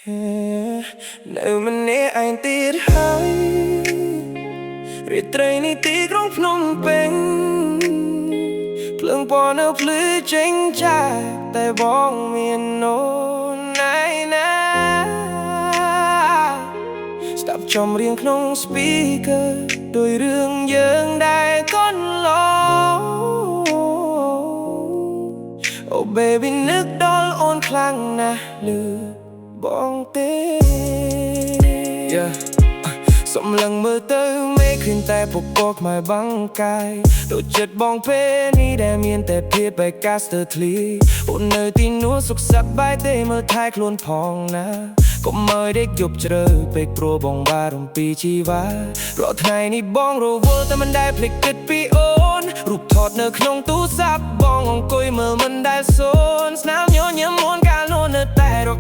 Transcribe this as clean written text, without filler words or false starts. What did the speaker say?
Nếu mình nè anh tiết hay Rít trời ní tí trong Phnom Penh Phương bỏ nâu phứ tranh chạc Tại bóng miền nôn này nè Stop trong riêngក្នុង speaker ដោយរឿងយើងដែលកូនឡង Oh baby នឹកដល់អូនខ្លាំងណាស់លឺបងទេ Yeah សំឡឹងមើលទៅមេឃឃើញតែពពកខ្មែរបាំងកាយដូចចិត្តបងពេលនេះដែលមានតែភាពឯកាស្ទើធ្លីអូននៅទីនោះសុខសប្បាយទេមើលថែខ្លួនផងណាកុំឲ្យដេកយប់ជ្រៅពេកព្រោះបងបារម្ភពីជីវ៉ារាល់ថ្ងៃនេះបងរវល់តែមិនដែលភ្លេចគិតពីអូនរូបថតនៅក្នុងទូរស័ព្ទបងអង្គុយមើលមិនដែលសូន្យស្នាមញញឹមមួនកាលនោះនៅតែរក